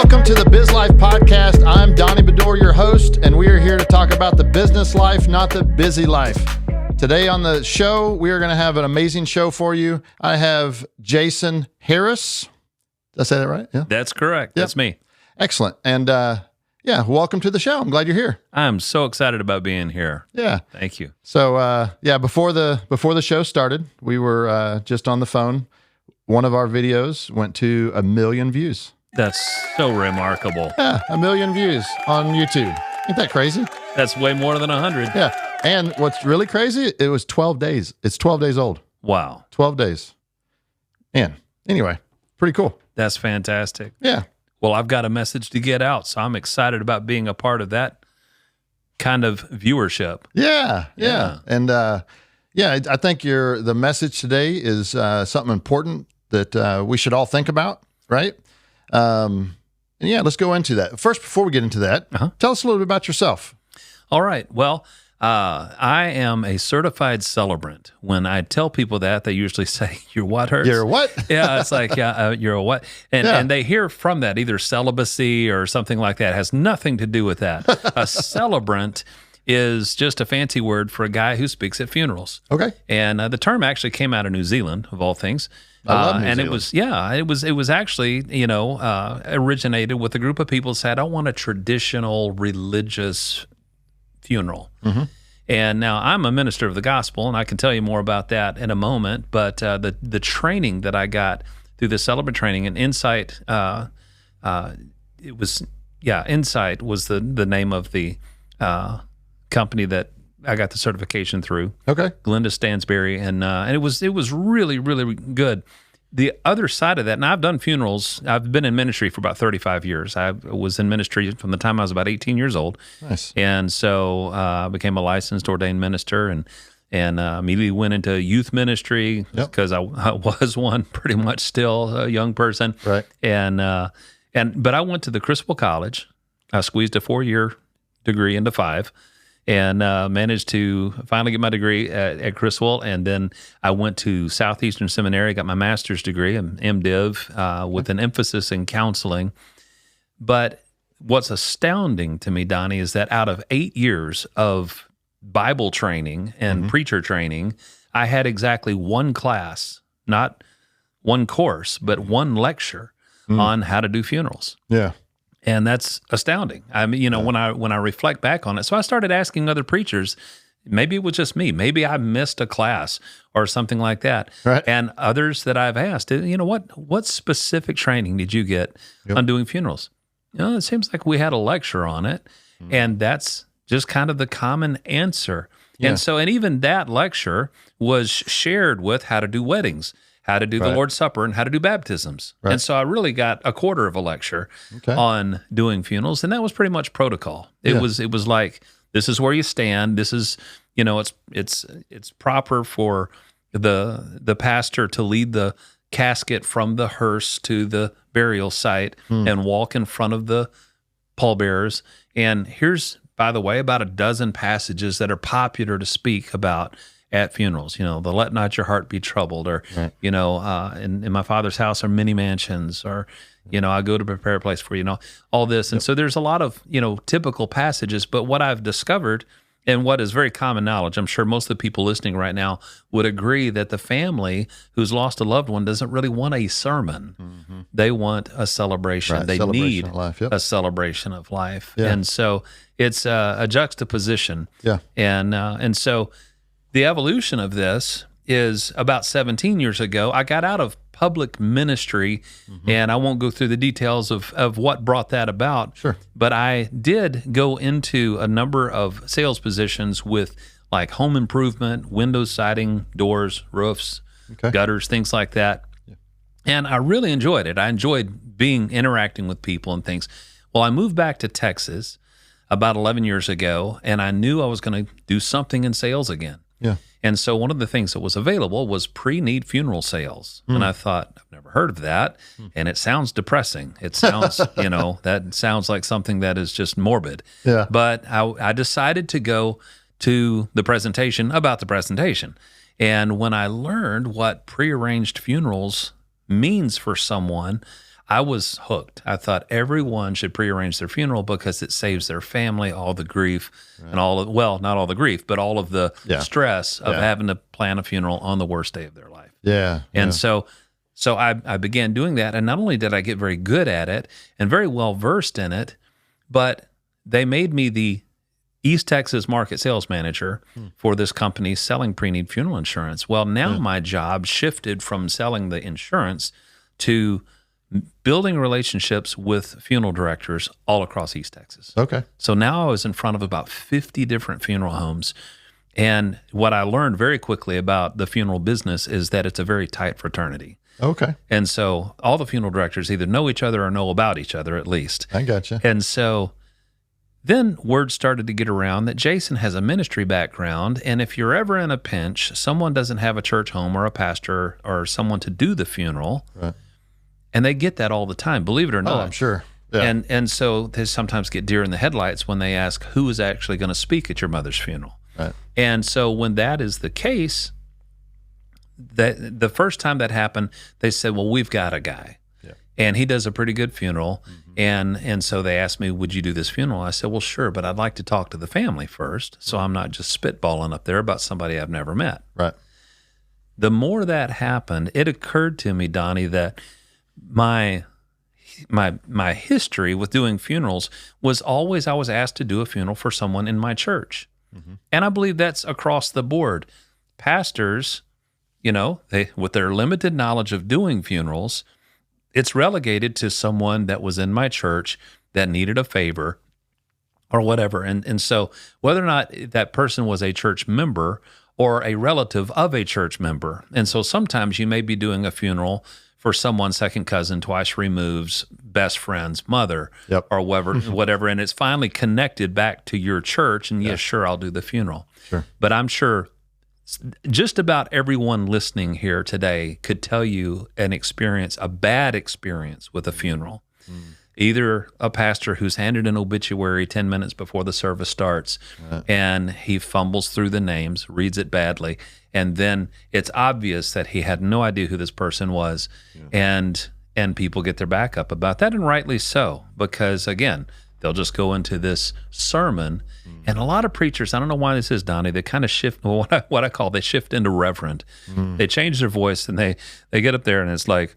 Welcome to the Biz Life Podcast. I'm Donnie Bedore, your host, and we are here to talk about the business life, not the busy life. Today on the show, we are going to have an amazing show for you. I have Jason Harris. Did I say that right? Yeah, that's correct. Yep. That's me. Excellent. And welcome to the show. I'm glad you're here. I'm so excited about being here. Yeah. Thank you. So, before the show started, we were just on the phone. One of our videos went to 1 million views. That's so remarkable. Yeah, 1 million views on YouTube. Ain't that crazy? That's way more than 100. Yeah. And what's really crazy, it was 12 days. It's 12 days old. Wow. 12 days. And anyway, pretty cool. That's fantastic. Yeah. Well, I've got a message to get out, so I'm excited about being a part of that kind of viewership. Yeah. And I think the message today is something important that we should all think about, right? Let's go into that. First, before we get into that, tell us a little bit about yourself. All right. Well, I am a certified celebrant. When I tell people that, they usually say, "You're what, Hurts?" You're what? Yeah, it's like, you're a what? And they hear from that either celibacy or something like that. It has nothing to do with that. A celebrant is just a fancy word for a guy who speaks at funerals. Okay. And the term actually came out of New Zealand, of all things. I love New Zealand. It was actually, originated with a group of people who said, "I want a traditional religious funeral." Mm-hmm. And now I'm a minister of the gospel, and I can tell you more about that in a moment. But the training that I got through the celebrant training and Insight, Insight was the name of the company that I got the certification through. Okay. Glenda Stansberry, and it was really, really good. The other side of that, and I've done funerals. I've been in ministry for about 35 years. I was in ministry from the time I was about 18 years old. Nice. And so I became a licensed ordained minister, and immediately went into youth ministry because I was one, pretty much still a young person. Right. But I went to the Criswell College. I squeezed a 4-year degree into 5. And managed to finally get my degree at Criswell. And then I went to Southeastern Seminary, got my master's degree, an MDiv, with an emphasis in counseling. But what's astounding to me, Donnie, is that out of 8 years of Bible training and preacher training, I had exactly one class, not one course, but one lecture on how to do funerals. Yeah. And that's astounding. I mean, when I reflect back on it, so I started asking other preachers. Maybe it was just me. Maybe I missed a class or something like that. Right. And others that I've asked, what specific training did you get on doing funerals? It seems like we had a lecture on it, and that's just kind of the common answer. Yeah. And even that lecture was shared with how to do weddings, how to do the Lord's Supper, and how to do baptisms. Right. And so I really got a quarter of a lecture on doing funerals, and that was pretty much protocol. It was like, this is where you stand. This is, it's proper for the pastor to lead the casket from the hearse to the burial site and walk in front of the pallbearers. And here's, by the way, about a dozen passages that are popular to speak about at funerals. The "Let not your heart be troubled," or, in my Father's house are many mansions, or, I go to prepare a place for you, all this. And so there's a lot of, typical passages. But what I've discovered, and what is very common knowledge, I'm sure most of the people listening right now would agree, that the family who's lost a loved one doesn't really want a sermon. Mm-hmm. They want a celebration. Right. They need a celebration of life. Yeah. And so it's a juxtaposition. Yeah. And so the evolution of this is about 17 years ago. I got out of public ministry, and I won't go through the details of what brought that about. Sure. But I did go into a number of sales positions with like home improvement, windows, siding, doors, roofs, gutters, things like that. Yeah. And I really enjoyed it. I enjoyed interacting with people and things. Well, I moved back to Texas about 11 years ago, and I knew I was going to do something in sales again. Yeah. And so one of the things that was available was pre-need funeral sales. And I thought, I've never heard of that. And it sounds depressing. It sounds, that sounds like something that is just morbid. Yeah. But I decided to go to the presentation about the presentation. And when I learned what prearranged funerals means for someone, I was hooked. I thought everyone should prearrange their funeral because it saves their family all the grief and all of, well, not all the grief, but all of the stress of having to plan a funeral on the worst day of their life. Yeah. And so I began doing that. And not only did I get very good at it and very well versed in it, but they made me the East Texas market sales manager for this company selling pre-need funeral insurance. Well, now my job shifted from selling the insurance to building relationships with funeral directors all across East Texas. Okay. So now I was in front of about 50 different funeral homes. And what I learned very quickly about the funeral business is that it's a very tight fraternity. Okay. And so all the funeral directors either know each other or know about each other at least. I gotcha. And so then word started to get around that Jason has a ministry background, and if you're ever in a pinch, someone doesn't have a church home or a pastor or someone to do the funeral, right. And they get that all the time, believe it or not. Oh, I'm sure. Yeah. And so they sometimes get deer in the headlights when they ask who is actually going to speak at your mother's funeral. Right. And so when that is the case, that the first time that happened, they said, well, we've got a guy. And he does a pretty good funeral. And so they asked me, would you do this funeral? I said, well, sure, but I'd like to talk to the family first, so I'm not just spitballing up there about somebody I've never met. Right. The more that happened, it occurred to me, Donnie, that my history with doing funerals was always I was asked to do a funeral for someone in my church. And I believe that's across the board. Pastors, they with their limited knowledge of doing funerals, it's relegated to someone that was in my church that needed a favor or whatever. And so whether or not that person was a church member or a relative of a church member. And so sometimes you may be doing a funeral for someone's second cousin, twice removed's best friend's mother, or whatever. And it's finally connected back to your church. And yes, sure, I'll do the funeral. Sure. But I'm sure just about everyone listening here today could tell you a bad experience with a funeral. Either a pastor who's handed an obituary 10 minutes before the service starts, and he fumbles through the names, reads it badly, and then it's obvious that he had no idea who this person was, and people get their back up about that, and rightly so, because again, they'll just go into this sermon. And a lot of preachers, I don't know why this is, Donnie, they kind of shift, they shift into reverend. They change their voice and they get up there and it's like,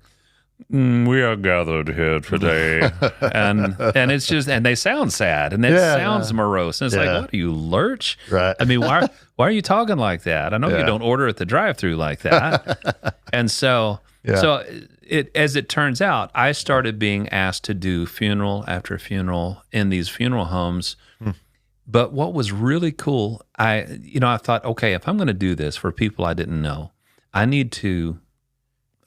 we are gathered here today. and it's just, and they sound sad and it sounds morose. And it's like, what are you, lurch? Right. I mean, why are you talking like that? I know you don't order at the drive-thru like that. And so as it turns out, I started being asked to do funeral after funeral in these funeral homes. But what was really cool, I thought, okay, if I'm going to do this for people I didn't know, I need to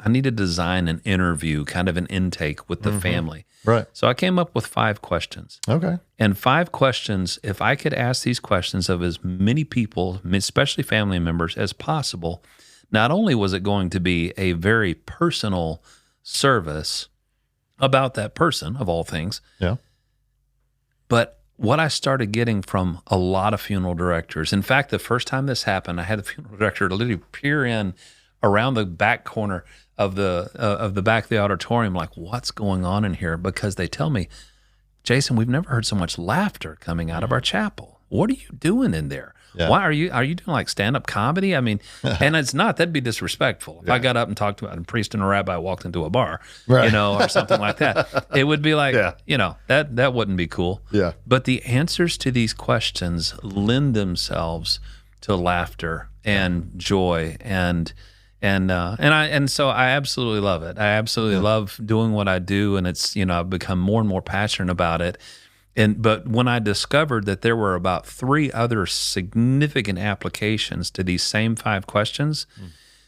design an interview, kind of an intake with the family. Right. So I came up with 5 questions. Okay. And 5 questions, if I could ask these questions of as many people, especially family members, as possible, not only was it going to be a very personal service about that person, of all things, but what I started getting from a lot of funeral directors, in fact, the first time this happened, I had the funeral director literally peer in around the back corner of the back of the auditorium, like, what's going on in here? Because they tell me, Jason, we've never heard so much laughter coming out of our chapel. What are you doing in there? Why are you doing like stand-up comedy? I mean, and it's not, that'd be disrespectful. If I got up and talked about a priest and a rabbi walked into a bar, or something like that, it would be like, that wouldn't be cool. Yeah. But the answers to these questions lend themselves to laughter and joy and so I absolutely love it. I absolutely love doing what I do, and it's, I've become more and more passionate about it. But when I discovered that there were about 3 other significant applications to these same 5 questions,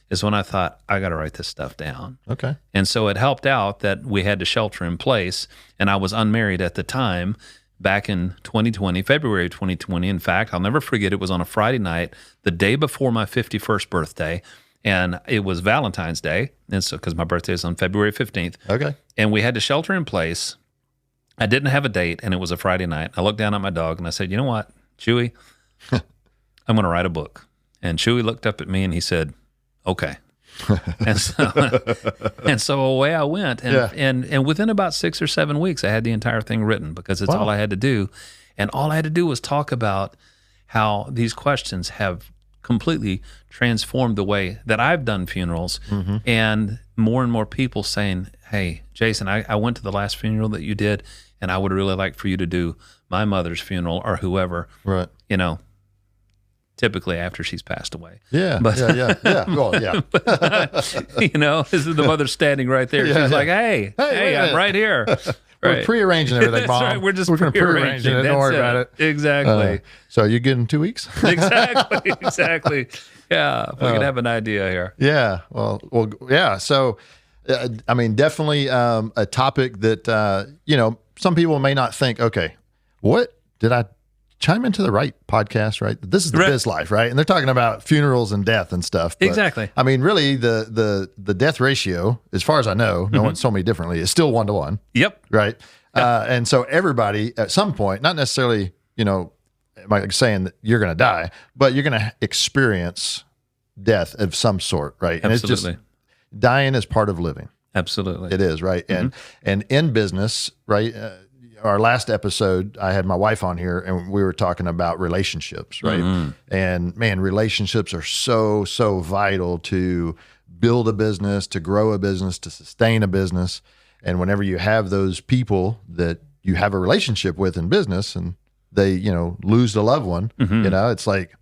is when I thought, I got to write this stuff down. Okay. And so it helped out that we had to shelter in place, and I was unmarried at the time, back in 2020, February of 2020. In fact, I'll never forget, it was on a Friday night, the day before my 51st birthday, and it was Valentine's Day, and so because my birthday is on February 15th. Okay. And we had to shelter in place. I didn't have a date, and it was a Friday night. I looked down at my dog, and I said, you know what, Chewy? I'm going to write a book. And Chewy looked up at me, and he said, okay. And so away I went. And within about 6 or 7 weeks, I had the entire thing written because it's all I had to do. And all I had to do was talk about how these questions have completely transformed the way that I've done funerals. And more people saying, hey, Jason, I went to the last funeral that you did, and I would really like for you to do my mother's funeral or whoever, right? Typically after she's passed away. Yeah, but, yeah. Well, yeah. This is the mother standing right there. She's like, hey, I'm right here. We're prearranging everything, Mom. That's right. We're going to prearrange it. Don't worry about it. Exactly. So you get in 2 weeks? Exactly. Yeah, if we could have an idea here. Yeah. Well, yeah. So, definitely a topic that, some people may not think, okay, what did I chime into the right podcast, right? This is the Biz Life, right? And they're talking about funerals and death and stuff. But, exactly. Really, the death ratio, as far as I know, no one's told me differently, is still 1-to-1. Yep. Right. Yep. And so everybody at some point, not necessarily, like saying that you're going to die, but you're going to experience death of some sort, right? And Absolutely. it's just dying is part of living. Absolutely. It is, right? And in business, right? Our last episode, I had my wife on here and we were talking about relationships, right? And man, relationships are so vital to build a business, to grow a business, to sustain a business. And whenever you have those people that you have a relationship with in business and they, lose a loved one, it's like,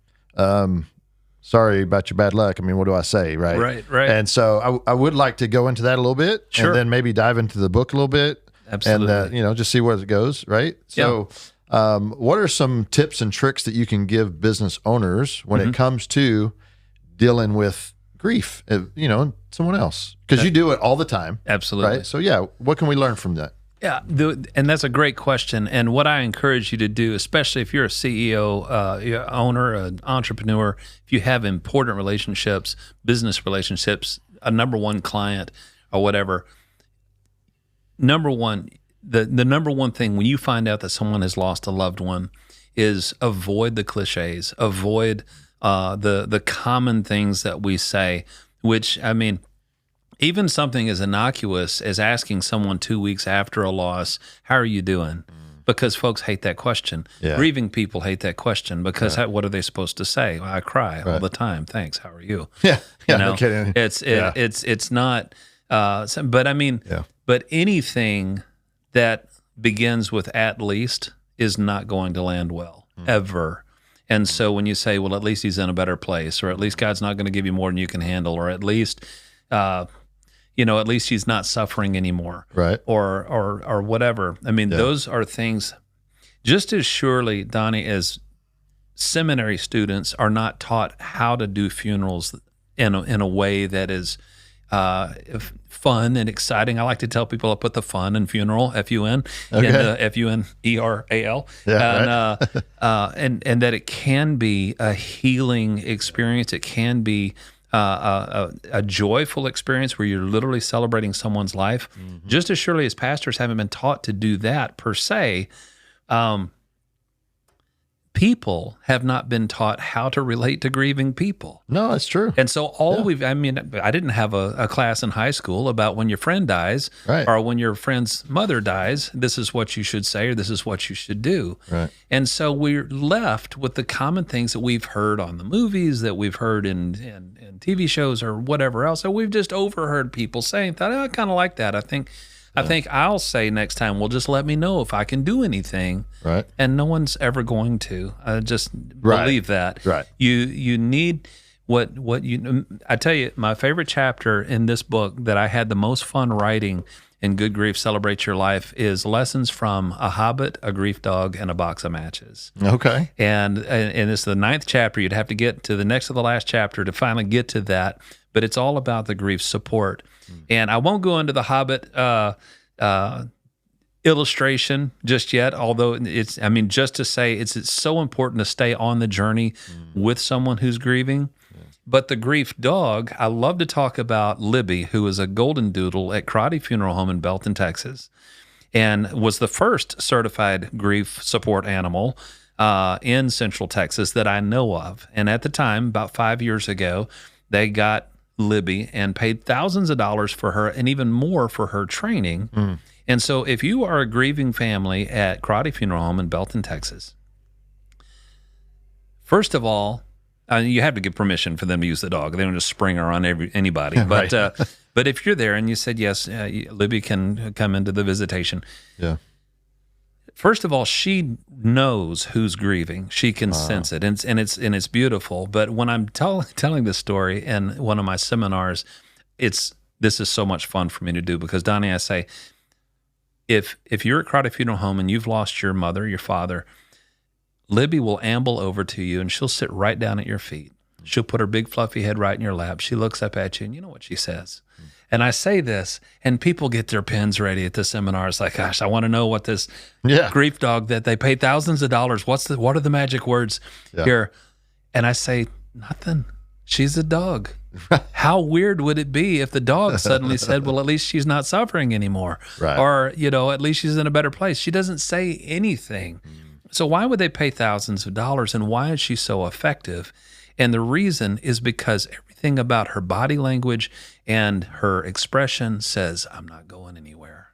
sorry about your bad luck. What do I say? Right. Right. And so I would like to go into that a little bit and then maybe dive into the book a little bit. Absolutely. And, just see where it goes. Right. So, what are some tips and tricks that you can give business owners when it comes to dealing with grief, someone else? Because you do it all the time. Absolutely. Right. So, what can we learn from that? Yeah, and that's a great question. And what I encourage you to do, especially if you're a CEO, owner, an entrepreneur, if you have important relationships, business relationships, a number one client or whatever, the number one thing when you find out that someone has lost a loved one is avoid the cliches, avoid the common things that we say, which, even something as innocuous as asking someone 2 weeks after a loss, how are you doing? Because folks hate that question. Yeah. Grieving people hate that question because what are they supposed to say? I cry all the time. Thanks. How are you? Yeah. No kidding. It's not. But anything that begins with at least is not going to land well ever. And so when you say, well, at least he's in a better place, or at least God's not going to give you more than you can handle, or at least at least he's not suffering anymore, right? Or whatever. Those are things just as surely, Donnie, as seminary students are not taught how to do funerals in a way that is fun and exciting. I like to tell people I put the fun in funeral, F-U-N, and F-U-N-E-R-A-L, and that it can be a healing experience. It can be a joyful experience where you're literally celebrating someone's life. Just as surely as pastors haven't been taught to do that per se, people have not been taught how to relate to grieving people. No, that's true. And so I didn't have a class in high school about when your friend dies or when your friend's mother dies, this is what you should say or this is what you should do. Right. And so we're left with the common things that we've heard on the movies, that we've heard in TV shows or whatever else. So we've just overheard people saying, I kind of like that. I think I'll say next time, well, just let me know if I can do anything. Right. And no one's ever going to. I just believe that. Right. You need what you. I tell you, my favorite chapter in this book that I had the most fun writing in Good Grief, Celebrate Your Life is lessons from a hobbit, a grief dog, and a box of matches. Okay. And it's the 9th chapter. You'd have to get to the next to the last chapter to finally get to that. But it's all about the grief support. And I won't go into the Hobbit illustration just yet, although it's, just to say it's so important to stay on the journey with someone who's grieving. But the grief dog, I love to talk about Libby, who is a golden doodle at Crotty Funeral Home in Belton, Texas, and was the first certified grief support animal in Central Texas that I know of. And at the time, about 5 years ago, they got Libby and paid thousands of dollars for her and even more for her training. And so if you are a grieving family at Karate Funeral Home in Belton, Texas, first of all, you have to get permission for them to use the dog. They don't just spring her on anybody. But but if you're there and you said, yes, Libby can come into the visitation. Yeah. First of all, she knows who's grieving. She can sense it, and it's beautiful. But when I'm telling this story in one of my seminars, this is so much fun for me to do because, Donnie, I say, if you're at Karate Funeral Home and you've lost your mother, your father, Libby will amble over to you and she'll sit right down at your feet. She'll put her big fluffy head right in your lap. She looks up at you, and you know what she says. And I say this, and people get their pens ready at the seminar. It's like, gosh, I want to know what this grief dog that they paid thousands of dollars, what are the magic words here? And I say, nothing. She's a dog. How weird would it be if the dog suddenly said, well, at least she's not suffering anymore. Right. Or, at least she's in a better place. She doesn't say anything. So why would they pay thousands of dollars, and why is she so effective? And the reason is because everything about her body language and her expression says, I'm not going anywhere.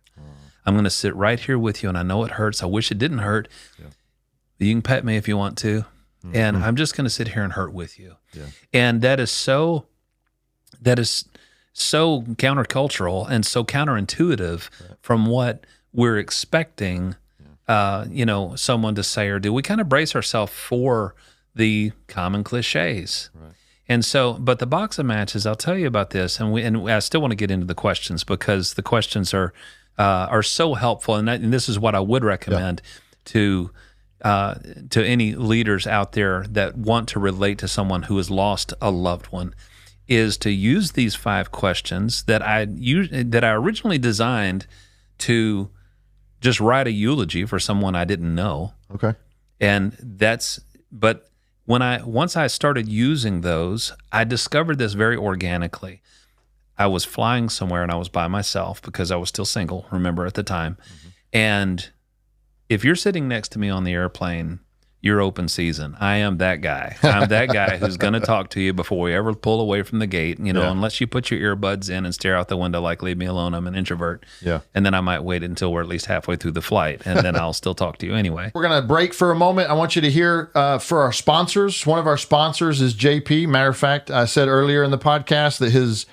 I'm going to sit right here with you, and I know it hurts. I wish it didn't hurt. You can pet me if you want to, and I'm just going to sit here and hurt with you. And that is so countercultural and so counterintuitive from what we're expecting someone to say or do. We kind of brace ourselves for the common cliches. Right. And so, but the boxing matches, I'll tell you about this, and I still want to get into the questions because the questions are so helpful, and this is what I would recommend to any leaders out there that want to relate to someone who has lost a loved one, is to use these 5 questions that I originally designed to just write a eulogy for someone I didn't know. Okay. But once I started using those, I discovered this very organically. I was flying somewhere and I was by myself because I was still single, remember, at the time. And if you're sitting next to me on the airplane, you're open season. I am that guy. I'm that guy who's going to talk to you before we ever pull away from the gate, unless you put your earbuds in and stare out the window like, leave me alone, I'm an introvert. Yeah. And then I might wait until we're at least halfway through the flight, and then I'll still talk to you anyway. We're going to break for a moment. I want you to hear for our sponsors. One of our sponsors is JP. Matter of fact, I said earlier in the podcast that his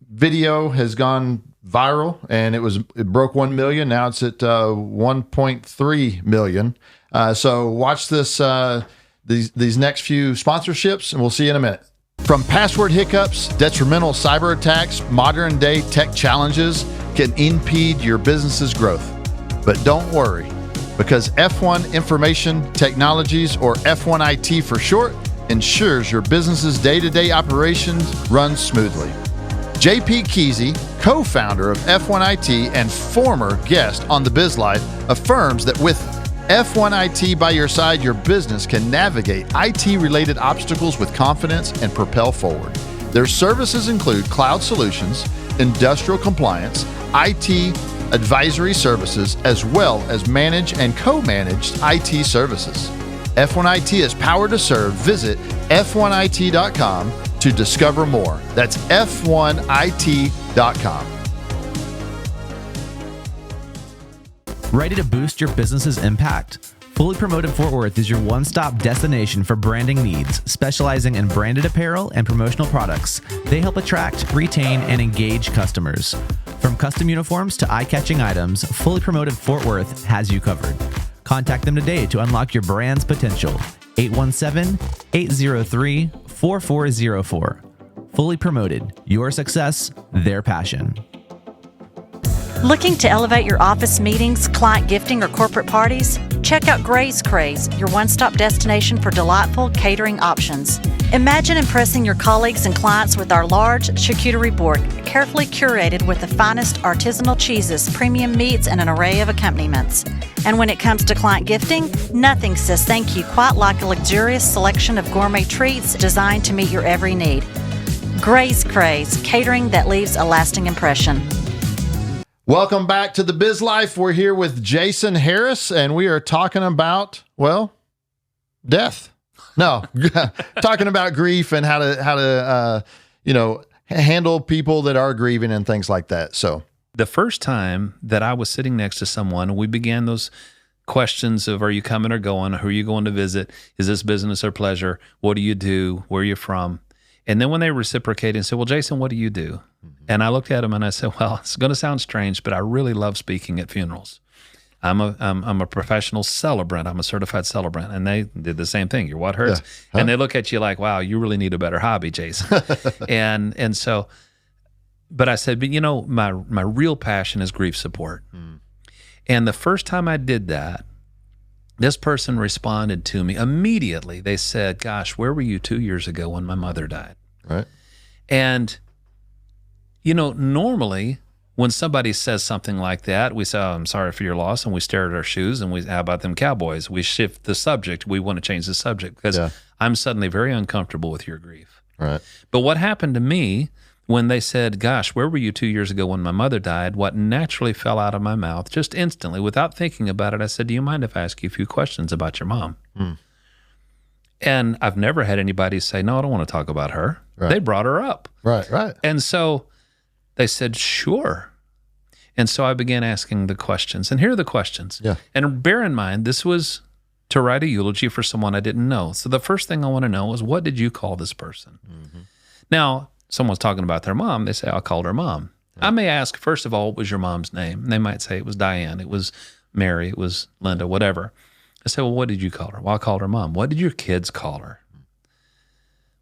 video has gone viral, and it broke 1 million. Now it's at 1.3 million. So watch this these next few sponsorships, and we'll see you in a minute. From password hiccups, detrimental cyber attacks, modern day tech challenges can impede your business's growth. But don't worry, because F1 Information Technologies, or F1 IT for short, ensures your business's day-to-day operations run smoothly. JP Kesey, co-founder of F1 IT and former guest on the Biz Life, affirms that with F1 IT by your side, your business can navigate IT-related obstacles with confidence and propel forward. Their services include cloud solutions, industrial compliance, IT advisory services, as well as managed and co-managed IT services. F1 IT is powered to serve. Visit f1it.com to discover more. That's f1it.com. Ready to boost your business's impact? Fully Promoted Fort Worth is your one-stop destination for branding needs, specializing in branded apparel and promotional products. They help attract, retain, and engage customers. From custom uniforms to eye-catching items, Fully Promoted Fort Worth has you covered. Contact them today to unlock your brand's potential. 817-803-4404. Fully Promoted, your success, their passion. Looking to elevate your office meetings, client gifting, or corporate parties? Check out Gray's Craze, your one-stop destination for delightful catering options. Imagine impressing your colleagues and clients with our large charcuterie board, carefully curated with the finest artisanal cheeses, premium meats, and an array of accompaniments. And when it comes to client gifting, nothing says thank you quite like a luxurious selection of gourmet treats designed to meet your every need. Gray's Craze, catering that leaves a lasting impression. Welcome back to the Biz Life. We're here with Jason Harris, and we are talking about, death. No, talking about grief and how to handle people that are grieving and things like that. So the first time that I was sitting next to someone, we began those questions of, are you coming or going? Who are you going to visit? Is this business or pleasure? What do you do? Where are you from? And then when they reciprocated and said, well, Jason, what do you do? And I looked at him and I said, well, it's going to sound strange, but I really love speaking at funerals. I'm a professional celebrant. I'm a certified celebrant. And they did the same thing. Your what hurts? Yeah. Huh? And they look at you like, wow, you really need a better hobby, Jason. and so, but I said, but my real passion is grief support. And the first time I did that, this person responded to me immediately. They said, gosh, where were you 2 years ago when my mother died? Right. And, normally when somebody says something like that, we say, oh, I'm sorry for your loss, and we stare at our shoes, and how about them Cowboys? We shift the subject. We want to change the subject because I'm suddenly very uncomfortable with your grief. Right. But what happened to me when they said, gosh, where were you 2 years ago when my mother died? What naturally fell out of my mouth just instantly without thinking about it, I said, do you mind if I ask you a few questions about your mom? And I've never had anybody say, no, I don't want to talk about her. Right. They brought her up. Right. And so they said, sure. And so I began asking the questions. And here are the questions. Yeah. And bear in mind, this was to write a eulogy for someone I didn't know. So the first thing I want to know is, what did you call this person? Now, someone's talking about their mom. They say, I called her mom. Yeah. I may ask, first of all, what was your mom's name? And they might say it was Diane, it was Mary, it was Linda, whatever. I say, well, what did you call her? Well, I called her mom. What did your kids call her?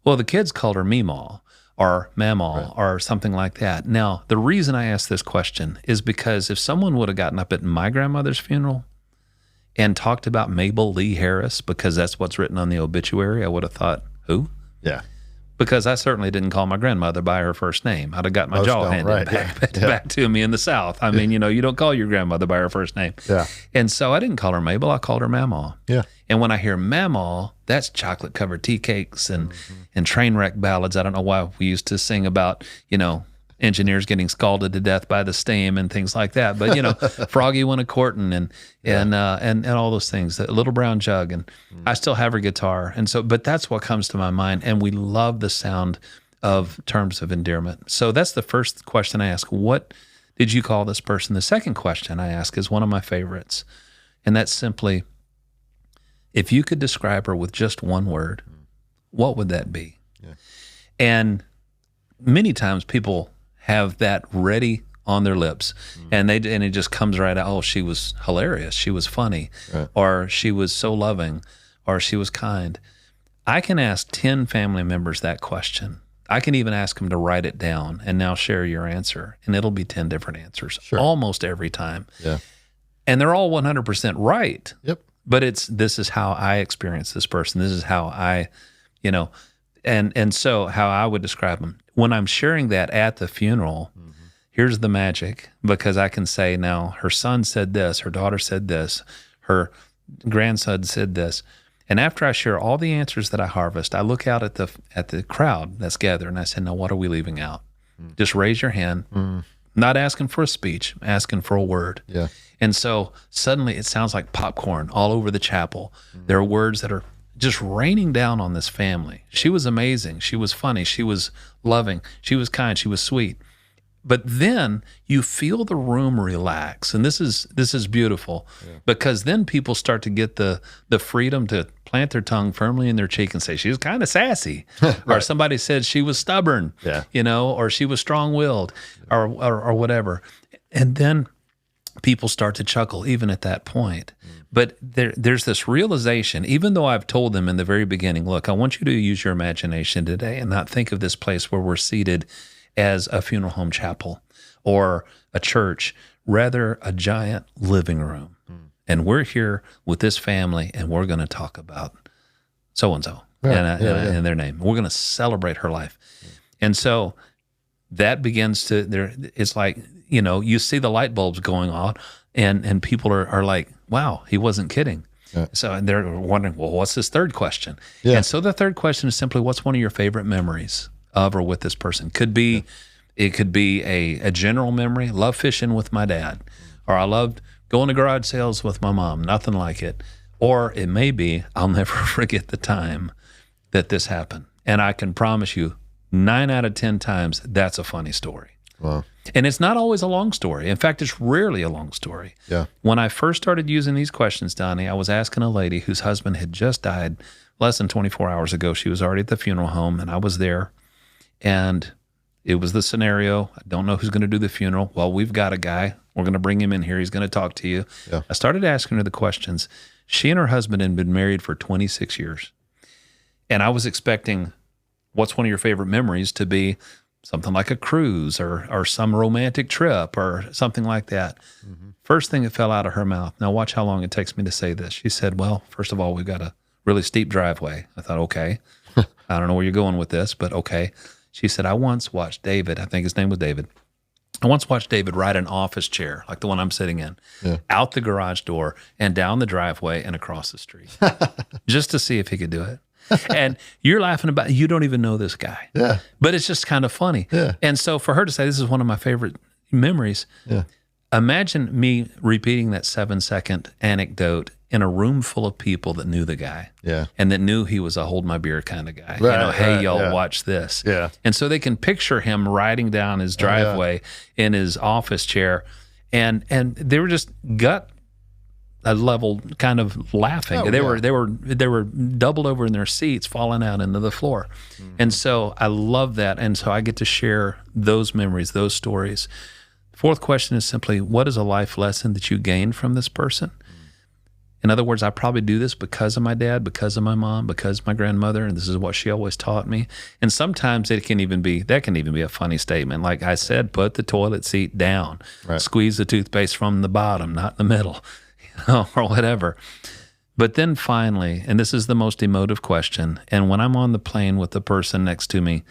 Well, the kids called her Meemaw or Mamaw or something like that. Now, the reason I ask this question is because if someone would have gotten up at my grandmother's funeral and talked about Mabel Lee Harris, because that's what's written on the obituary, I would have thought, who? Yeah. Because I certainly didn't call my grandmother by her first name. I'd have got my jaw handed back to me in the South. I mean, you don't call your grandmother by her first name. Yeah. And so I didn't call her Mabel. I called her Mamaw. Yeah. And when I hear Mamaw, that's chocolate-covered tea cakes and train wreck ballads. I don't know why we used to sing about, engineers getting scalded to death by the steam and things like that. But, Froggy went a-courtin' and all those things, the Little Brown Jug. And I still have her guitar. And so, but that's what comes to my mind. And we love the sound of terms of endearment. So that's the first question I ask. What did you call this person? The second question I ask is one of my favorites. And that's simply, if you could describe her with just one word, what would that be? Yeah. And many times people have that ready on their lips, and it just comes right out. Oh, she was hilarious. She was funny, or she was so loving, or she was kind. I can ask 10 family members that question. I can even ask them to write it down and now share your answer, and it'll be 10 different answers almost every time. Yeah. And they're all 100% right. Yep. But this is how I experience this person. This is how I, and so how I would describe them. When I'm sharing that at the funeral, here's the magic, because I can say, now her son said this, her daughter said this, her grandson said this. And after I share all the answers that I harvest, I look out at the crowd that's gathered and I say, now what are we leaving out? Just raise your hand. Not asking for a speech, asking for a word. Yeah. And so suddenly it sounds like popcorn all over the chapel. There are words that are just raining down on this family. She was amazing. She was funny. She was loving. She was kind. She was sweet. But then you feel the room relax. And this is beautiful, because then people start to get the freedom to plant their tongue firmly in their cheek and say, she was kind of sassy. Or somebody said she was stubborn, or she was strong-willed, or whatever. And then people start to chuckle even at that point. But there's this realization, even though I've told them in the very beginning, look, I want you to use your imagination today and not think of this place where we're seated as a funeral home chapel or a church, rather a giant living room. And we're here with this family, and we're going to talk about so-and-so and their name. We're going to celebrate her life. And so that begins to, it's like, you see the light bulbs going on, and people are like, wow, he wasn't kidding. So they're wondering, well, what's this third question? And so the third question is simply, what's one of your favorite memories of or with this person? It could be a general memory, love fishing with my dad, or I loved going to garage sales with my mom, nothing like it. Or it may be, I'll never forget the time that this happened. And I can promise you, 9 out of 10 times, that's a funny story. Wow. And it's not always a long story. In fact, it's rarely a long story. Yeah. When I first started using these questions, Donnie, I was asking a lady whose husband had just died less than 24 hours ago. She was already at the funeral home, and I was there. And it was the scenario. I don't know who's going to do the funeral. Well, we've got a guy. We're going to bring him in here. He's going to talk to you. Yeah. I started asking her the questions. She and her husband had been married for 26 years. And I was expecting, what's one of your favorite memories, to be something like a cruise or some romantic trip or something like that. Mm-hmm. First thing that fell out of her mouth, now watch how long it takes me to say this. She said, well, first of all, we've got a really steep driveway. I thought, okay. I don't know where you're going with this, but okay. She said, I once watched David, I think his name was David. I once watched David ride an office chair, like the one I'm sitting in, out the garage door and down the driveway and across the street, just to see if he could do it. And you're laughing about, you don't even know this guy. Yeah. But it's just kind of funny. Yeah. And so for her to say, this is one of my favorite memories, imagine me repeating that 7-second anecdote in a room full of people that knew the guy. Yeah. And that knew he was a hold my beer kind of guy. Right, hey, y'all, watch this. Yeah. And so they can picture him riding down his driveway in his office chair. And they were just gut level kind of laughing. They were doubled over in their seats, falling out into the floor. Mm-hmm. And so I love that. And so I get to share those memories, those stories. Fourth question is simply, what is a life lesson that you gained from this person? In other words, I probably do this because of my dad, because of my mom, because of my grandmother, and this is what she always taught me. And sometimes that can even be a funny statement. Like I said, put the toilet seat down, squeeze the toothpaste from the bottom, not the middle, or whatever. But then finally, and this is the most emotive question, and when I'm on the plane with the person next to me,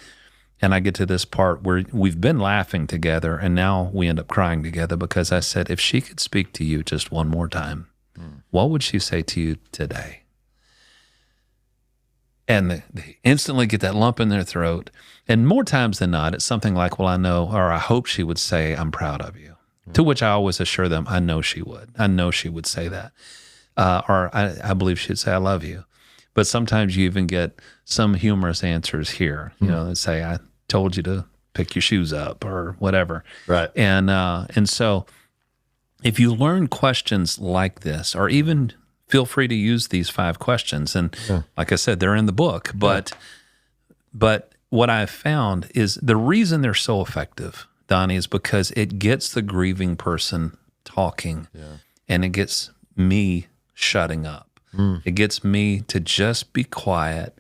and I get to this part where we've been laughing together, and now we end up crying together because I said, if she could speak to you just one more time, what would she say to you today? And they instantly get that lump in their throat. And more times than not, it's something like, well, I know, or I hope she would say, I'm proud of you. To which I always assure them, I know she would. I know she would say that. Or I believe she'd say, I love you. But sometimes you even get some humorous answers here. You know, that say, I told you to pick your shoes up or whatever. Right. And so if you learn questions like this, or even feel free to use these 5 questions, and like I said, they're in the book, but what I've found is the reason they're so effective, Donnie, is because it gets the grieving person talking, and it gets me shutting up. It gets me to just be quiet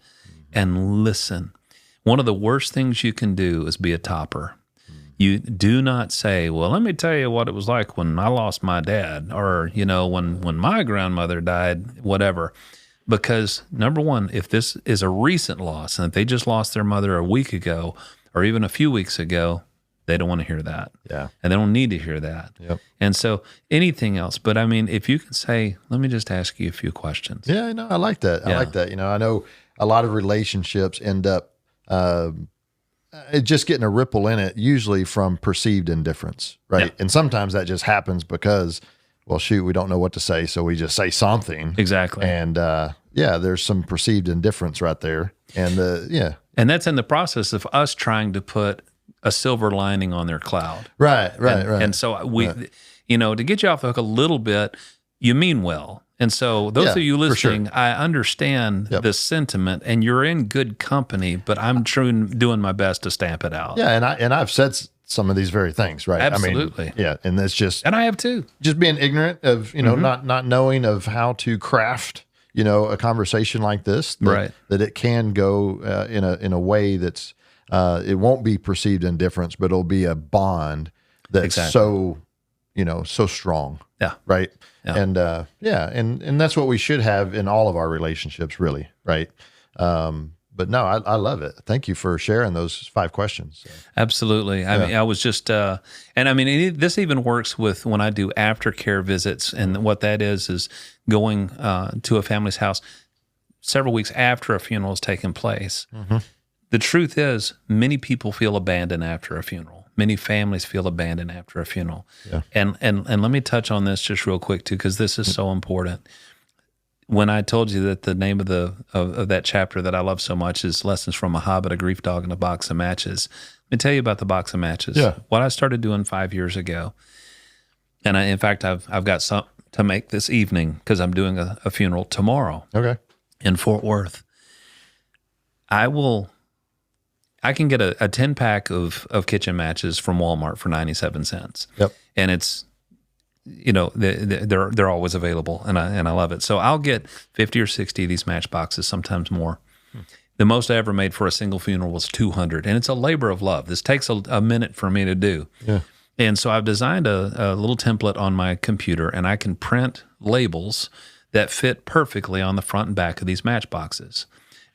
and listen. One of the worst things you can do is be a topper. You do not say, well, let me tell you what it was like when I lost my dad, or, when my grandmother died, whatever. Because number one, if this is a recent loss, and if they just lost their mother a week ago, or even a few weeks ago, they don't want to hear that. Yeah. And they don't need to hear that. Yep. And so anything else, but I mean, if you can say, let me just ask you a few questions. Yeah, I like that. I like that. I know a lot of relationships end up, just getting a ripple in it, usually from perceived indifference, right? Yeah. And sometimes that just happens because, well, shoot, we don't know what to say, so we just say something. Exactly. And there's some perceived indifference right there. And and that's in the process of us trying to put a silver lining on their cloud. Right. And so we, to get you off the hook a little bit, you mean well. And so those of you listening, I understand the sentiment, and you're in good company, but I'm doing my best to stamp it out. Yeah, and I've said some of these very things, right? Absolutely. I mean, and that's just, and I have too. Just being ignorant of, not knowing of how to craft, a conversation like this, that it can go in a way that's it won't be perceived indifference, but it'll be a bond that's so strong. Yeah. Right. Yeah. And that's what we should have in all of our relationships, really. Right. But no, I love it. Thank you for sharing those 5 questions. So. Absolutely. I mean, I was just, and I mean, this even works with when I do aftercare visits, and what that is going to a family's house several weeks after a funeral has taken place. Mm-hmm. The truth is, many people feel abandoned after a funeral. Many families feel abandoned after a funeral. Yeah. And let me touch on this just real quick too, because this is so important. when I told you that the name of that chapter that I love so much is Lessons from a Hobbit, a Grief Dog, and a Box of Matches. Let me tell you about the box of matches. Yeah. What I started doing 5 years ago, and in fact, I've got some to make this evening because I'm doing a funeral tomorrow. Okay. In Fort Worth. I can get a 10-pack of kitchen matches from Walmart for 97 cents. Yep. And it's, they're always available, and I love it. So I'll get 50 or 60 of these match boxes, sometimes more. The most I ever made for a single funeral was 200, and it's a labor of love. This takes a minute for me to do. Yeah. And so I've designed a little template on my computer, and I can print labels that fit perfectly on the front and back of these match boxes.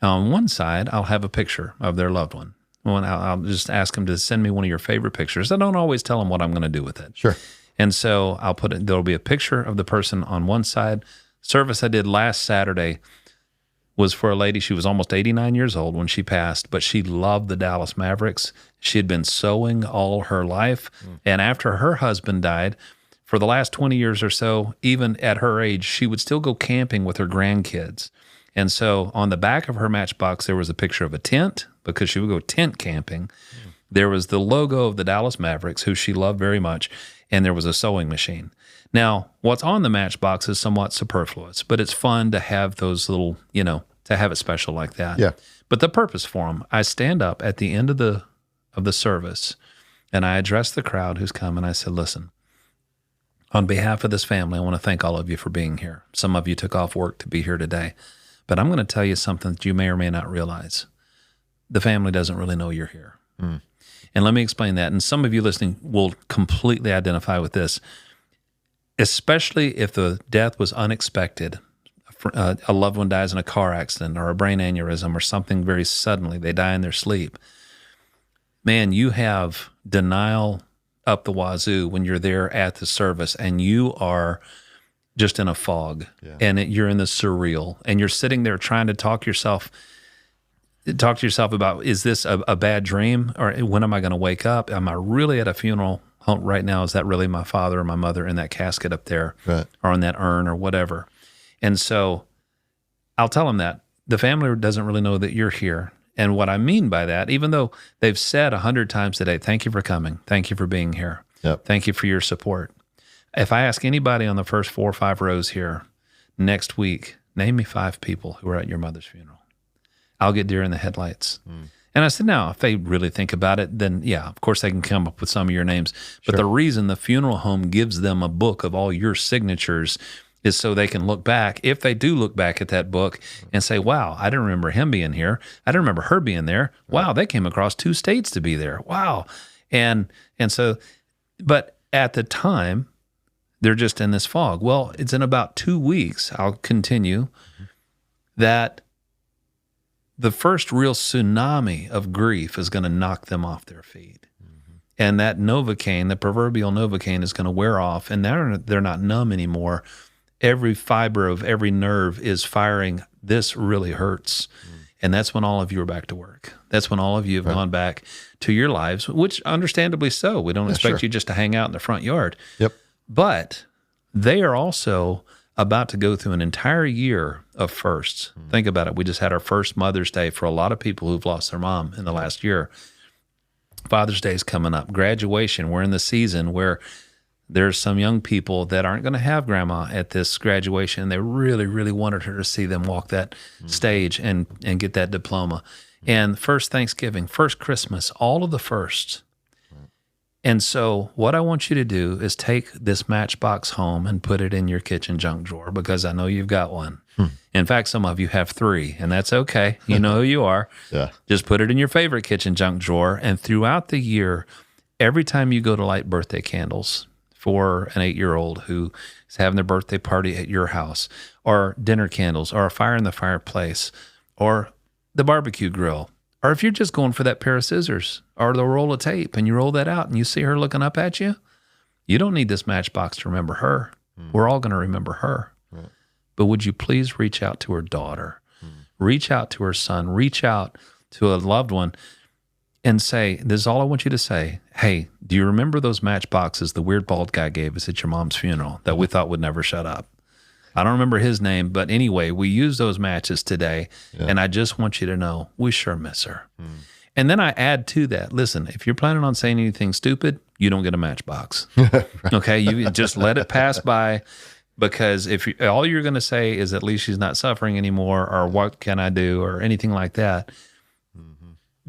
On one side, I'll have a picture of their loved one. I'll just ask them to send me one of your favorite pictures. I don't always tell them what I'm going to do with it. Sure. And so I'll put it, there'll be a picture of the person on one side. Service I did last Saturday was for a lady. She was almost 89 years old when she passed, but she loved the Dallas Mavericks. She had been sewing all her life. And after her husband died, for the last 20 years or so, even at her age, she would still go camping with her grandkids. And so on the back of her matchbox, there was a picture of a tent because she would go tent camping. There was the logo of the Dallas Mavericks, who she loved very much, and there was a sewing machine. Now, what's on the matchbox is somewhat superfluous, but it's fun to have those little, to have it special like that. Yeah. But the purpose for them, I stand up at the end of the service, and I address the crowd who's come, and I said, listen, on behalf of this family, I want to thank all of you for being here. Some of you took off work to be here today, but I'm going to tell you something that you may or may not realize. The family doesn't really know you're here. And let me explain that. And some of you listening will completely identify with this, especially if the death was unexpected. A loved one dies in a car accident or a brain aneurysm or something very suddenly. They die in their sleep. Man, you have denial up the wazoo when you're there at the service and you are just in a fog and you're in the surreal and you're sitting there trying to talk to yourself about, is this a bad dream, or when am I going to wake up? Am I really at a funeral right now? Is that really my father or my mother in that casket up there, right, or on that urn or whatever? And so I'll tell them that the family doesn't really know that you're here. And what I mean by that, even though they've said 100 times today, thank you for coming, thank you for being here, thank you for your support. If I ask anybody on the first 4 or 5 rows here next week, name me 5 people who were at your mother's funeral, I'll get deer in the headlights. And I said, now, if they really think about it, then yeah, of course they can come up with some of your names. But the reason the funeral home gives them a book of all your signatures is so they can look back, if they do look back at that book and say, wow, I didn't remember him being here. I didn't remember her being there. Wow, they came across 2 states to be there. Wow. And so, but at the time, they're just in this fog. Well, it's in about 2 weeks, I'll continue, that the first real tsunami of grief is going to knock them off their feet. And that Novocaine, the proverbial Novocaine, is going to wear off, and they're not numb anymore. Every fiber of every nerve is firing, this really hurts. And that's when all of you are back to work. That's when all of you have gone back to your lives, which understandably so. We don't expect you just to hang out in the front yard. But they are also about to go through an entire year of firsts. Think about it. We just had our first Mother's Day for a lot of people who've lost their mom in the last year. Father's Day is coming up. Graduation. We're in the season where there's some young people that aren't going to have grandma at this graduation. They really, really wanted her to see them walk that stage and get that diploma. And first Thanksgiving, first Christmas, all of the firsts. And so what I want you to do is take this matchbox home and put it in your kitchen junk drawer, because I know you've got one. In fact, some of you have 3, and that's okay. You know who you are. Just put it in your favorite kitchen junk drawer. And throughout the year, every time you go to light birthday candles for an 8-year-old who is having their birthday party at your house, or dinner candles, or a fire in the fireplace, or the barbecue grill, or if you're just going for that pair of scissors or the roll of tape and you roll that out and you see her looking up at you, you don't need this matchbox to remember her. We're all going to remember her. But would you please reach out to her daughter, reach out to her son, reach out to a loved one and say, this is all I want you to say. Hey, do you remember those matchboxes the weird bald guy gave us at your mom's funeral that we thought would never shut up? I don't remember his name, but anyway, we use those matches today, and I just want you to know we sure miss her. And then I add to that, listen, if you're planning on saying anything stupid, you don't get a matchbox. Okay, you just let it pass by, because if all you're going to say is at least she's not suffering anymore, or what can I do, or anything like that,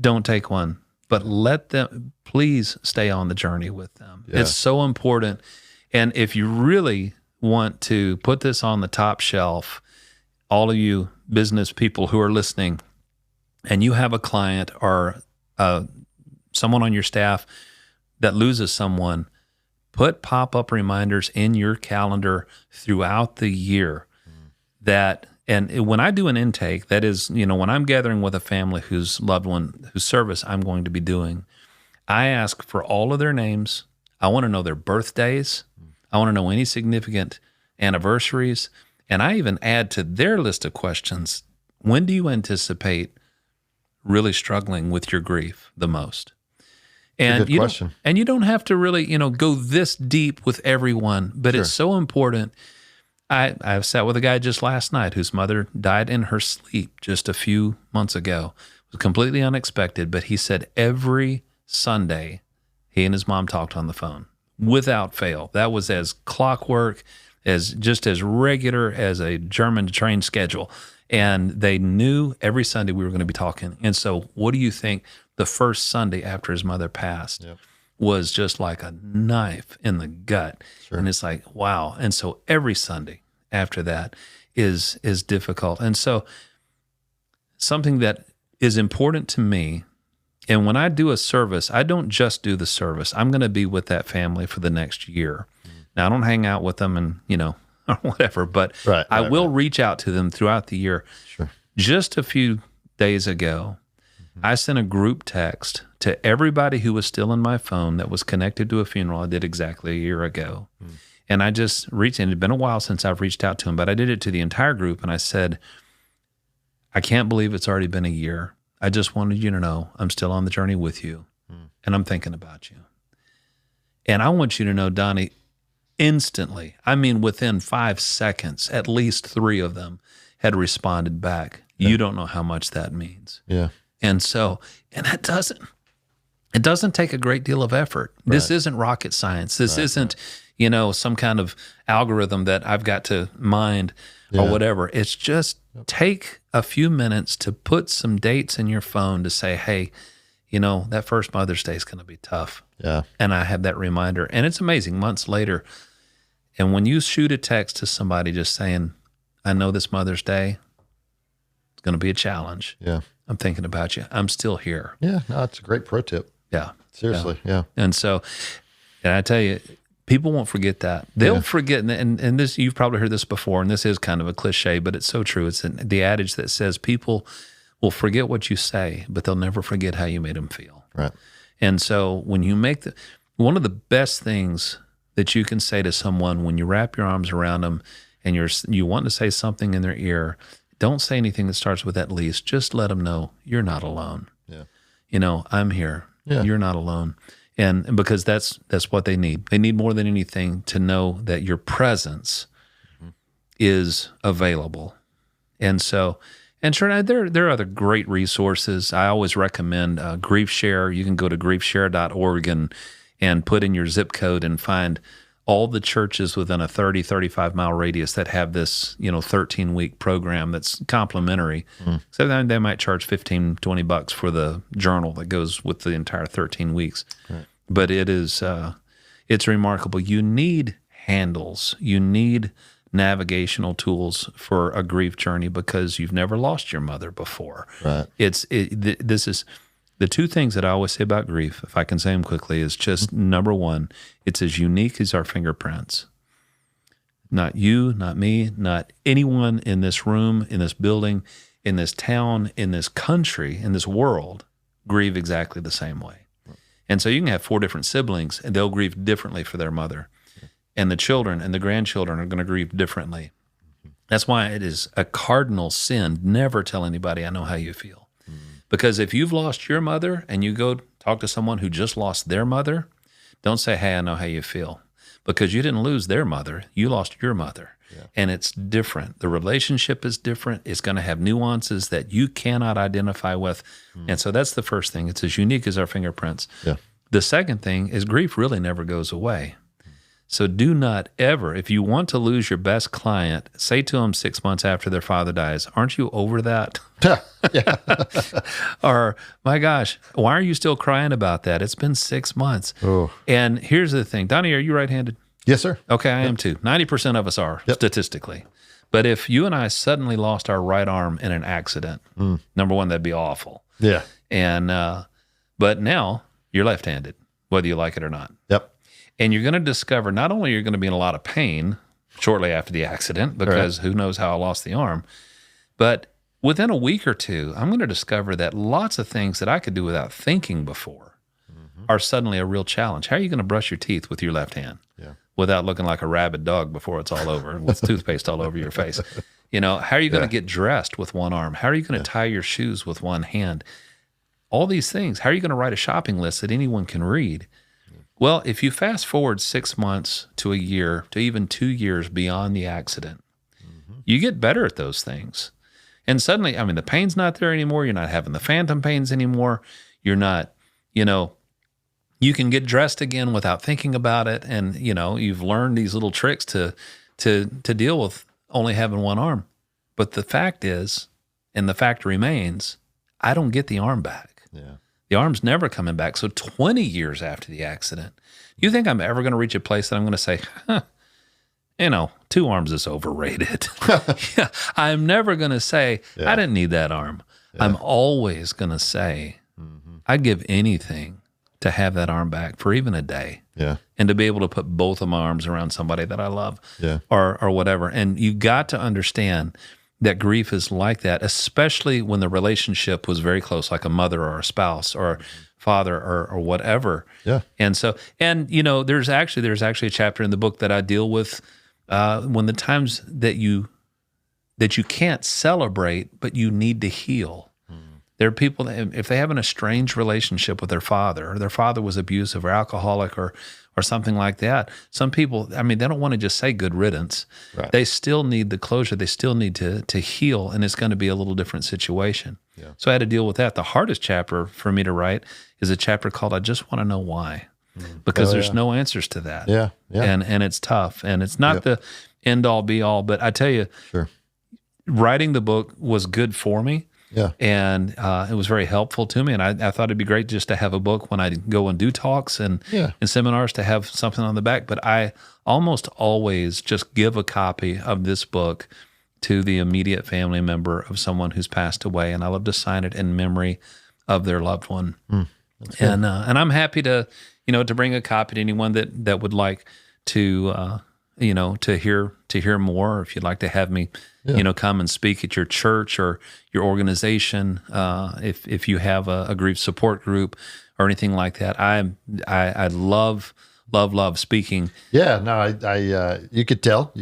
don't take one. But let them, please stay on the journey with them. Yeah. It's so important. And if you really want to put this on the top shelf, all of you business people who are listening, and you have a client or someone on your staff that loses someone, put pop-up reminders in your calendar throughout the year. That, and when I do an intake, that is, when I'm gathering with a family whose loved one, whose service I'm going to be doing, I ask for all of their names. I want to know their birthdays. I want to know any significant anniversaries. And I even add to their list of questions, when do you anticipate really struggling with your grief the most? And good question. And you don't have to really, go this deep with everyone, but It's so important. I sat with a guy just last night whose mother died in her sleep just a few months ago. It was completely unexpected, but he said every Sunday he and his mom talked on the phone without fail. That was as clockwork, just as regular as a German train schedule. And they knew every Sunday we were going to be talking. And so what do you think the first Sunday after his mother passed was just like a knife in the gut? Sure. And it's like, wow. And so every Sunday after that is difficult. And so something that is important to me, and when I do a service, I don't just do the service. I'm going to be with that family for the next year. Now, I don't hang out with them and, or whatever, but I will reach out to them throughout the year. Sure. Just a few days ago, I sent a group text to everybody who was still in my phone that was connected to a funeral I did exactly a year ago. And I just reached in. It had been a while since I've reached out to them, but I did it to the entire group, and I said, I can't believe it's already been a year. I just wanted you to know I'm still on the journey with you, and I'm thinking about you. And I want you to know, Donnie, instantly, I mean within 5 seconds, at least 3 of them had responded back. Yeah. You don't know how much that means. Yeah. And so, and it doesn't take a great deal of effort. Right. This isn't rocket science. This isn't, some kind of algorithm that I've got to mind or whatever. It's just take a few minutes to put some dates in your phone to say, hey, that first Mother's Day is going to be tough. Yeah. And I have that reminder. And it's amazing, months later. And when you shoot a text to somebody just saying, I know this Mother's Day, it's going to be a challenge. Yeah. I'm thinking about you. I'm still here. Yeah. No, it's a great pro tip. Yeah. Seriously. Yeah. And so, and I tell you, people won't forget that. They'll forget, and this, you've probably heard this before, and this is kind of a cliche, but it's so true. It's the adage that says people will forget what you say, but they'll never forget how you made them feel. Right. And so when you make one of the best things that you can say to someone when you wrap your arms around them and you want to say something in their ear, don't say anything that starts with at least. Just let them know you're not alone. Yeah. I'm here. Yeah. You're not alone. And because that's what they need. They need more than anything to know that your presence is available. And so, and sure, there are other great resources. I always recommend Grief Share. You can go to griefshare.org and put in your zip code and find all the churches within a 30, 35-mile radius that have this, 13-week program that's complimentary. So then they might charge $15-20 for the journal that goes with the entire 13 weeks. Right. But it is, it's remarkable. You need handles. You need navigational tools for a grief journey because you've never lost your mother before. Right. This is the 2 things that I always say about grief, if I can say them quickly, is just number 1, it's as unique as our fingerprints. Not you, not me, not anyone in this room, in this building, in this town, in this country, in this world, grieve exactly the same way. And so you can have 4 different siblings, and they'll grieve differently for their mother. And the children and the grandchildren are going to grieve differently. That's why it is a cardinal sin. Never tell anybody, I know how you feel. Because if you've lost your mother and you go talk to someone who just lost their mother, don't say, hey, I know how you feel. Because you didn't lose their mother. You lost your mother. and it's different. The relationship is different. It's going to have nuances that you cannot identify with. And so that's the first thing. It's as unique as our fingerprints. Yeah. The second thing is grief really never goes away. So do not ever, if you want to lose your best client, say to them 6 months after their father dies, aren't you over that? Yeah. Or, my gosh, why are you still crying about that? It's been 6 months. Oh. And here's the thing. Donnie, are you right-handed? Yes, sir. Okay, I am too. 90% of us are, statistically. But if you and I suddenly lost our right arm in an accident, number one, that'd be awful. Yeah. And but now you're left-handed, whether you like it or not. Yep. And you're going to discover not only you're going to be in a lot of pain shortly after the accident, because who knows how I lost the arm, but within a week or two, I'm going to discover that lots of things that I could do without thinking before are suddenly a real challenge. How are you going to brush your teeth with your left hand without looking like a rabid dog before it's all over with toothpaste all over your face? You know, how are you going to get dressed with one arm? How are you going to tie your shoes with one hand? All these things. How are you going to write a shopping list that anyone can read? Well, if you fast forward 6 months to a year to even 2 years beyond the accident, you get better at those things. And suddenly, I mean, the pain's not there anymore. You're not having the phantom pains anymore. You're not, you know, you can get dressed again without thinking about it. And, you know, you've learned these little tricks to deal with only having one arm. But the fact is, and the fact remains, I don't get the arm back. Yeah. The arm's never coming back. So 20 years after the accident, you think I'm ever going to reach a place that I'm going to say, you know, 2 arms is overrated? I'm never going to say, I didn't need that arm. I'm always going to say, I'd give anything to have that arm back for even a day. Yeah. And to be able to put both of my arms around somebody that I love or whatever. And you got to understand that grief is like that, especially when the relationship was very close, like a mother or a spouse or father or whatever. Yeah. And so, and you know, there's actually a chapter in the book that I deal with when the times that you can't celebrate, but you need to heal. There are people that, if they have an estranged relationship with their father, or their father was abusive or alcoholic or something like that, some people, I mean, they don't want to just say good riddance. Right. They still need the closure. They still need to heal, and it's going to be a little different situation. Yeah. So I had to deal with that. The hardest chapter for me to write is a chapter called I Just Want to Know Why, because there's no answers to that. Yeah. And it's tough, and it's not the end all be all, but I tell you, writing the book was good for me. Yeah. And it was very helpful to me. And I thought it'd be great just to have a book when I go and do talks and seminars, to have something on the back. But I almost always just give a copy of this book to the immediate family member of someone who's passed away. And I love to sign it in memory of their loved one. And I'm happy to, to bring a copy to anyone that would like to, to hear more, or if you'd like to have me, come and speak at your church or your organization, if you have a grief support group or anything like that. I love speaking. Yeah, no, I you could tell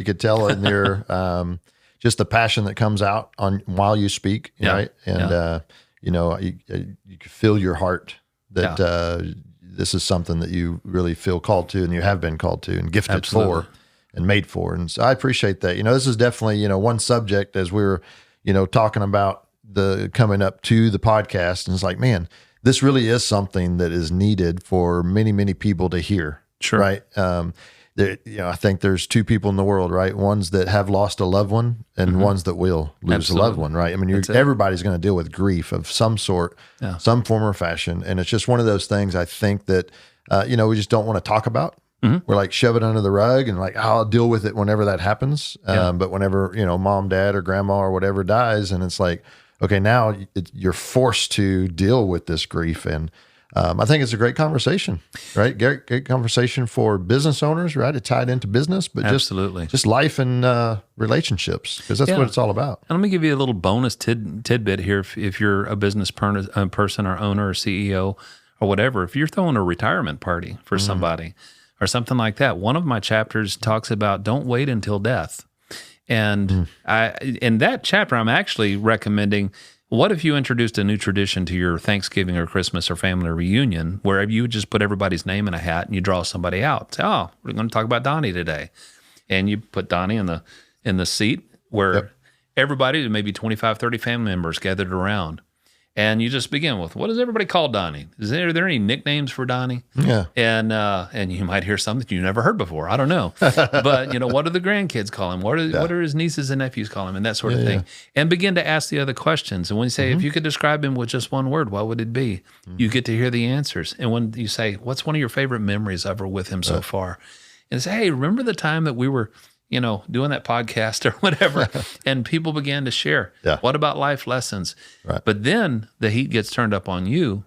in your just the passion that comes out while you speak, right? And you can feel your heart that this is something that you really feel called to, and you have been called to and gifted for. And made for. And so I appreciate that. This is definitely, one subject as we were, talking about the coming up to the podcast. And it's like, man, this really is something that is needed for many, many people to hear. Sure. Right. I think there's 2 people in the world, right? Ones that have lost a loved one and ones that will lose a loved one, right? I mean, everybody's going to deal with grief of some sort, some form or fashion. And it's just one of those things I think that, we just don't want to talk about. We're like, shove it under the rug and like, I'll deal with it whenever that happens. But whenever, mom, dad, or grandma or whatever dies, and it's like, okay, now you're forced to deal with this grief. And I think it's a great conversation, right? Great conversation for business owners, right? It tied into business, but just life and relationships, because that's what it's all about. And let me give you a little bonus tidbit here. If you're a business person or owner or CEO or whatever, if you're throwing a retirement party for somebody, or something like that. One of my chapters talks about don't wait until death. And in that chapter, I'm actually recommending, what if you introduced a new tradition to your Thanksgiving or Christmas or family reunion, where you would just put everybody's name in a hat and you draw somebody out. Say, we're going to talk about Donnie today. And you put Donnie in in the seat where everybody, maybe 25, 30 family members gathered around. And you just begin with, what does everybody call Donnie? Are there any nicknames for Donnie? Yeah. And you might hear something you never heard before. I don't know. But, what do the grandkids call him? What are his nieces and nephews call him? And that sort of thing. And begin to ask the other questions. And when you say, if you could describe him with just one word, what would it be? You get to hear the answers. And when you say, what's one of your favorite memories ever with him so far? And say, hey, remember the time that we were doing that podcast or whatever, and people began to share. Yeah. What about life lessons? Right. But then the heat gets turned up on you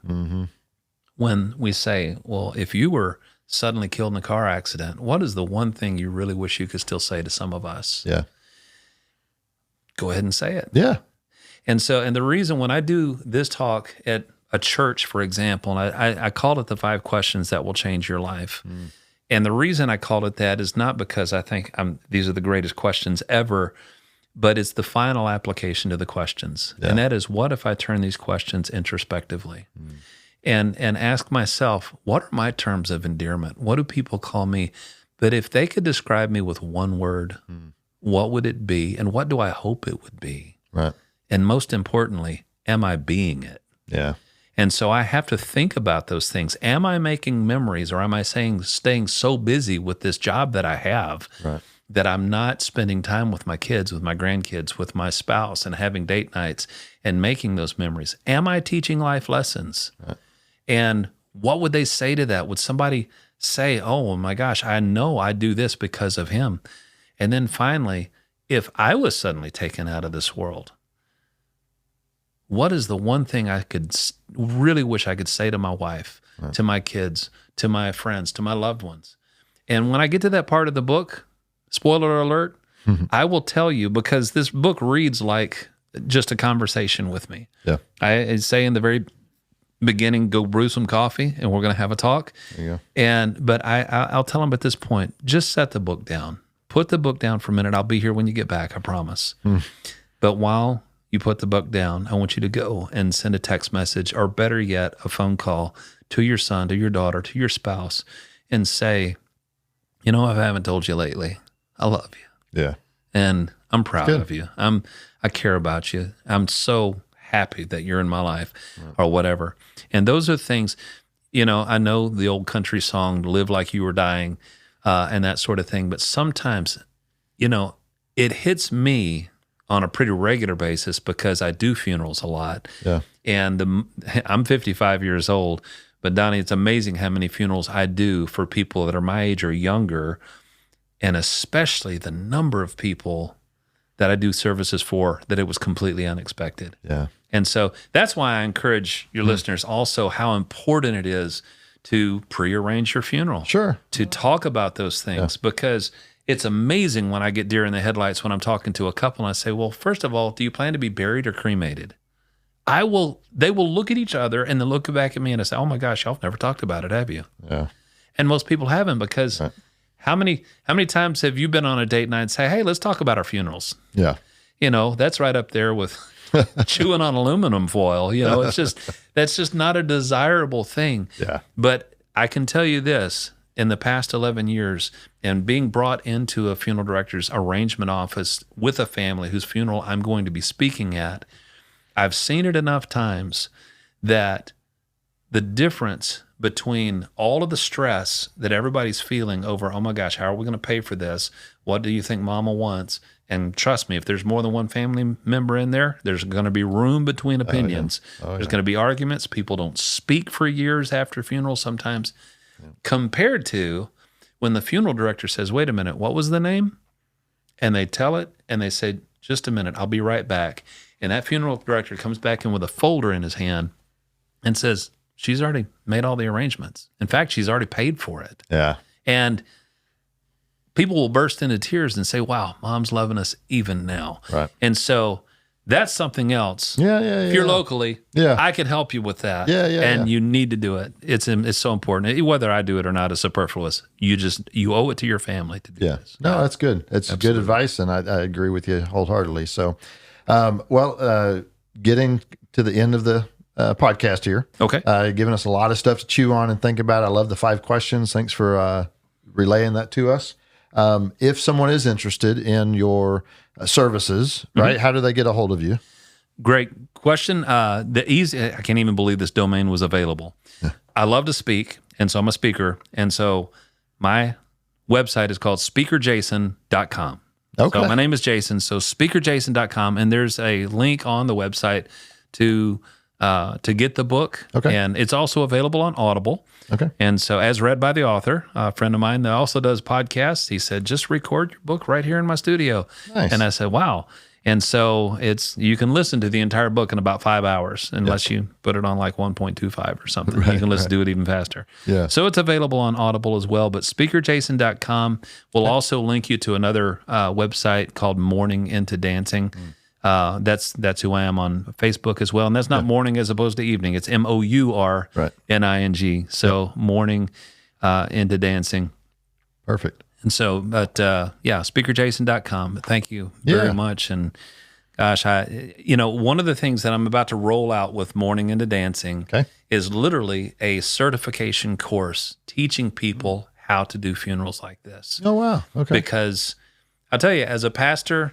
when we say, well, if you were suddenly killed in a car accident, what is the one thing you really wish you could still say to some of us? Yeah. Go ahead and say it. Yeah. And the reason when I do this talk at a church, for example, and I called it the 5 questions that will change your life. And the reason I called it that is not because I think these are the greatest questions ever, but it's the final application to the questions. Yeah. And that is, what if I turn these questions introspectively and ask myself, what are my terms of endearment? What do people call me? But if they could describe me with one word, what would it be? And what do I hope it would be? Right. And most importantly, am I being it? Yeah. And so I have to think about those things. Am I making memories, or am I staying so busy with this job that I have that I'm not spending time with my kids, with my grandkids, with my spouse, and having date nights and making those memories? Am I teaching life lessons? Right. And what would they say to that? Would somebody say, oh my gosh, I know I do this because of him? And then finally, if I was suddenly taken out of this world, what is the one thing I could really wish I could say to my wife, to my kids, to my friends, to my loved ones? And when I get to that part of the book, spoiler alert, I will tell you, because this book reads like just a conversation with me. Yeah. I say in the very beginning, go brew some coffee and we're going to have a talk. There you go. But I'll tell them at this point, just set the book down. Put the book down for a minute. I'll be here when you get back, I promise. But while you put the book down, I want you to go and send a text message, or better yet, a phone call to your son, to your daughter, to your spouse, and say, if I haven't told you lately, I love you. Yeah. And I'm proud of you. I care about you. I'm so happy that you're in my life, or whatever. And those are things, I know the old country song, live like you were dying, and that sort of thing. But sometimes, it hits me on a pretty regular basis because I do funerals a lot. Yeah. And I'm 55 years old, but Donnie, it's amazing how many funerals I do for people that are my age or younger, and especially the number of people that I do services for that it was completely unexpected. Yeah. And so that's why I encourage your listeners also how important it is to prearrange your funeral. Sure. To talk about those things, because it's amazing when I get deer in the headlights when I'm talking to a couple and I say, well, first of all, do you plan to be buried or cremated? They will look at each other and then look back at me and I say, oh my gosh, y'all never talked about it, have you? Yeah. And most people haven't, because how many times have you been on a date night and say, hey, let's talk about our funerals? Yeah. That's right up there with chewing on aluminum foil. That's just not a desirable thing. Yeah. But I can tell you this, in the past 11 years, and being brought into a funeral director's arrangement office with a family whose funeral I'm going to be speaking at, I've seen it enough times that the difference between all of the stress that everybody's feeling over, oh my gosh, how are we going to pay for this? What do you think mama wants? And trust me, if there's more than one family member in there, there's going to be room between opinions. There's going to be arguments. People don't speak for years after funerals sometimes. Compared to when the funeral director says, wait a minute, what was the name? And they tell it and they say, just a minute, I'll be right back. And that funeral director comes back in with a folder in his hand and says, she's already made all the arrangements. In fact, she's already paid for it. Yeah. And people will burst into tears and say, wow, mom's loving us even now. Right. And so that's something else. Yeah. If you're locally, I can help you with that. And you need to do it. It's so important. Whether I do it or not is superfluous. You owe it to your family to do this. No, that's good. It's good advice, and I agree with you wholeheartedly. So, getting to the end of the podcast here. Okay. Giving us a lot of stuff to chew on and think about. I love the 5 questions. Thanks for relaying that to us. If someone is interested in your services, right, how do they get a hold of you? Great question. I can't even believe this domain was available. I love to speak, and so I'm a speaker. And so my website is called speakerjason.com. Okay. So my name is Jason, so speakerjason.com, and there's a link on the website to get the book. Okay. And it's also available on Audible. Okay. And so as read by the author, a friend of mine that also does podcasts, he said, just record your book right here in my studio. Nice. And I said, wow. And so you can listen to the entire book in about 5 hours, unless you put it on like 1.25 or something. You can listen to it even faster. Yeah. So it's available on Audible as well, but speakerjason.com will also link you to another website called Morning Into Dancing. That's who I am on Facebook as well. And that's not morning as opposed to evening. It's MOURNING. So Morning Into Dancing. Perfect. And so, but speakerjason.com. Thank you very much. And gosh, one of the things that I'm about to roll out with Morning Into Dancing is literally a certification course teaching people how to do funerals like this. Oh, wow. Okay. Because I'll tell you, as a pastor,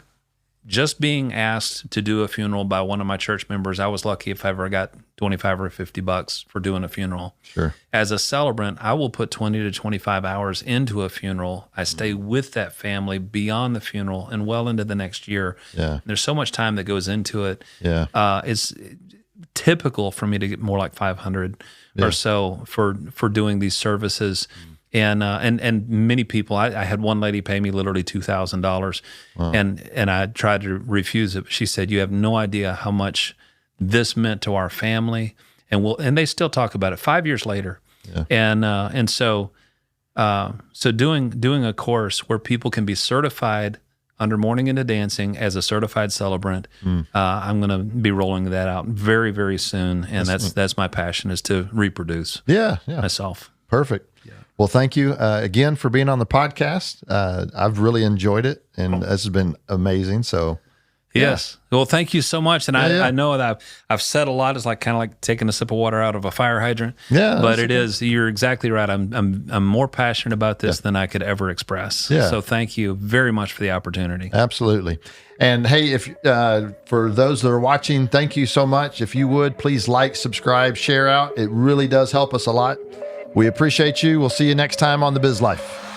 just being asked to do a funeral by one of my church members, I was lucky if I ever got $25 or $50 for doing a funeral. Sure. As a celebrant, I will put 20 to 25 hours into a funeral. I stay with that family beyond the funeral and well into the next year. Yeah. There's so much time that goes into it. Yeah. It's typical for me to get more like 500 or so for doing these services. And many people, I had one lady pay me literally $2,000, and I tried to refuse it. But she said, "You have no idea how much this meant to our family," and they still talk about it 5 years later. Yeah. So doing a course where people can be certified under Morning Into Dancing as a certified celebrant, I'm going to be rolling that out very, very soon, and that's my passion, is to reproduce. Myself. Perfect. Yeah. Well, thank you again for being on the podcast. I've really enjoyed it, and this has been amazing. So, yes. Well, thank you so much. And I know that I've said a lot. It's kind of like taking a sip of water out of a fire hydrant. Yeah. But it is. You're exactly right. I'm more passionate about this than I could ever express. Yeah. So thank you very much for the opportunity. Absolutely. And hey, if for those that are watching, thank you so much. If you would, please like, subscribe, share out. It really does help us a lot. We appreciate you. We'll see you next time on the Biz Life.